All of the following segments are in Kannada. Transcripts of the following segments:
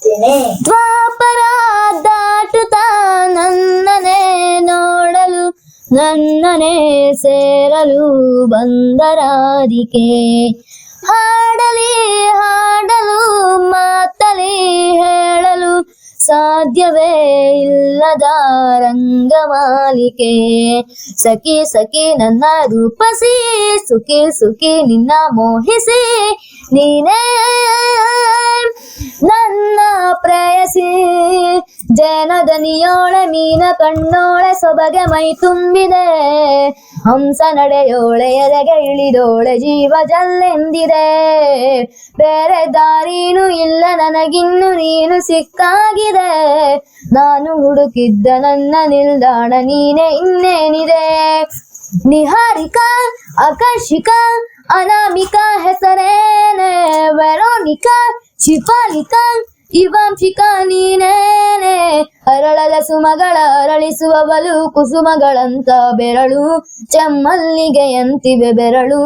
ದ್ವಾಪರ ದಾಟುತ್ತಾ ನನ್ನನೇ ನೋಡಲು ನನ್ನನೇ ಸೇರಲು ಬಂದರಾದಿಕೆ. ಹಾಡಲಿ ಹಾಡಲು ಮಾತಲಿ ಹೇಳಲು ಸಾಧ್ಯವೇ ಇಲ್ಲದ ರಂಗಮಾಲಿಕೆ. ಸಖಿ ಸಖಿ ನನ್ನ ರೂಪಸಿ, ಸುಖಿ ಸುಖಿ ನಿನ್ನ ಮೋಹಿಸಿ, ನೀನೇ ನನ್ನ ಪ್ರೇಯಸಿ. ಜನದನಿಯೋಳೆ ಮೀನ ಕಣ್ಣೋಳೆ ಸೊಬಗೆ ಮೈ ತುಂಬಿದೆ, ಹಂಸ ನಡೆಯೋಳೆ ಎದೆಗೆ ಇಳಿದೋಳೆ ಜೀವ ಜಲ್ಲೆಂದಿದೆ. ಬೇರೆ ದಾರಿನೂ ಇಲ್ಲ ನನಗಿನ್ನು ನೀನು ಸಿಕ್ಕಾಗಿದೆ, ನಾನು ಹುಡುಕಿದ್ದ ನನ್ನ ನಿಲ್ದಾಣ ನೀನೆ ಇನ್ನೇನಿದೆ. ನಿಹಾರಿಕಾ ಆಕರ್ಷಿಕಾ ಅನಾಮಿಕಾ ಹೆಸರೇನೆ, ವೆರೋನಿಕಾ ಶಿಫಾಲಿಕಾ ಇವಾಂಶಿಕಾ ನೀನೇನೆ. ಅರಳಲ ಸುಮಗಳ ಅರಳಿಸುವವಳು ಕುಸುಮಗಳಂತ ಬೆರಳು, ಚೆಮ್ಮಲ್ಲಿಗೆಯಂತಿವೆ ಬೆರಳು.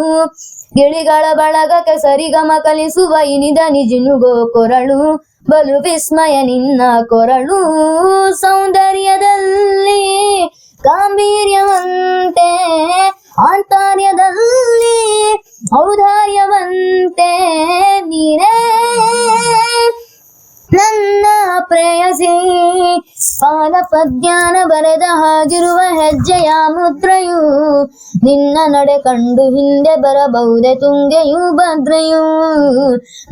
ಗಿಳಿಗಳ ಬಳಗಕ್ಕೆ ಸರಿಗಮ ಕಲಿಸುವ ಇನಿದ ನಿಜಿನುಗೋ ಕೊರಳು, ಬಲು ವಿಸ್ಮಯ ನಿನ್ನ ಕೊರಳು. ಸೌಂದರ್ಯದಲ್ಲಿ ಗಾಂಭೀರ್ಯವಂತೆ, ಆಂತರ್ಯದಲ್ಲಿ ಔದಾರ್ಯವಂತೆ, ನೀನೇ ನನ್ನ ಪ್ರೇಯಸಿ. ಪಾದ ಪದ್ಯಾನ ಬರೆದ ಹಾಗಿರುವ ಹೆಜ್ಜೆಯ ಮುದ್ರೆಯು, ನಿನ್ನ ನಡೆ ಕಂಡು ಹಿಂದೆ ಬರಬಹುದೆ ತುಂಗೆಯೂ ಭದ್ರೆಯೂ.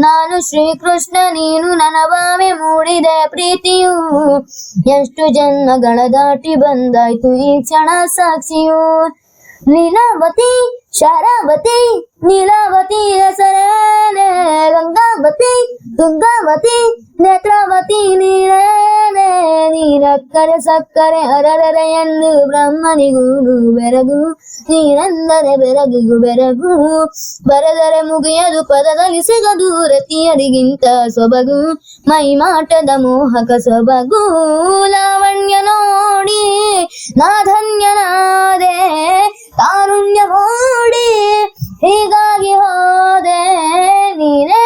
ನಾನು ಶ್ರೀಕೃಷ್ಣ ನೀನು ನನವಾಮೆ ಮೂಡಿದೆ ಪ್ರೀತಿಯು, ಎಷ್ಟು ಜನ್ಮಗಳ ದಾಟಿ ಬಂದಾಯ್ತು ಈ ಕ್ಷಣ ಸಾಕ್ಷಿಯು. ಲೀಲಾವತಿ ಶಾರಾವತಿ ನೀಲಾವತಿ ಹೆಸರೇನೆ, ಗಂಗಾವತಿ ತುಂಗಾವತಿ ನೇತ್ರಾವತಿ ನೀರೇನೆ. ನೀರಕ್ಕರೆ ಸಕ್ಕರೆ ಅರರರೆ ಎಂದು ಬ್ರಹ್ಮನಿಗೂನು ಬೆರಗು, ನೀನೆಂದರೆ ಬೆರಗಿಗೂ ಬೆರಗು. ಬರೆದರೆ ಮುಗಿಯದು ಪದದಲ್ಲಿ ಸಿಗದು ರತಿಯರಿಗಿಂತ ಸೊಬಗು, ಮೈ ಮಾಟದ ಮೋಹಕ ಸೊಬಗು. ಲಾವಣ್ಯ ನೋಡಿ ನಾ ಧನ್ಯನಾದೆ, ಕಾರುಣ್ಯ ಓಡಿ ಹೀಗಾಗಿ ಹೋದೆ, ನೀನೇ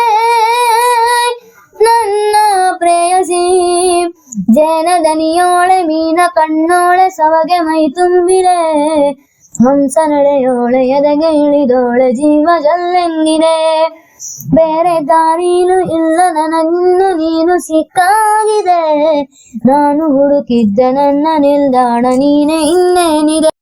ನನ್ನ ಪ್ರೇಯಸಿ. ಜನದನಿಯೋಳೆ ಮೀನ ಕಣ್ಣೋಳೆ ಸವಗೆ ಮೈ ತುಂಬಿದೆ, ಹಂಸ ನಡೆಯೋಳೆ ಎದೆಗೆ ಇಳಿದೋಳೆ ಜೀವ ಜಲ್ಲೆಂಗಿದೆ. ಬೇರೆ ದಾರಿನೂ ಇಲ್ಲ ನನಗಿನ್ನು ನೀನು ಸಿಕ್ಕಾಗಿದೆ, ನಾನು ಹುಡುಕಿದ್ದ ನನ್ನ ನಿಲ್ದಾಣ ನೀನೆ ಇನ್ನೇನಿದೆ.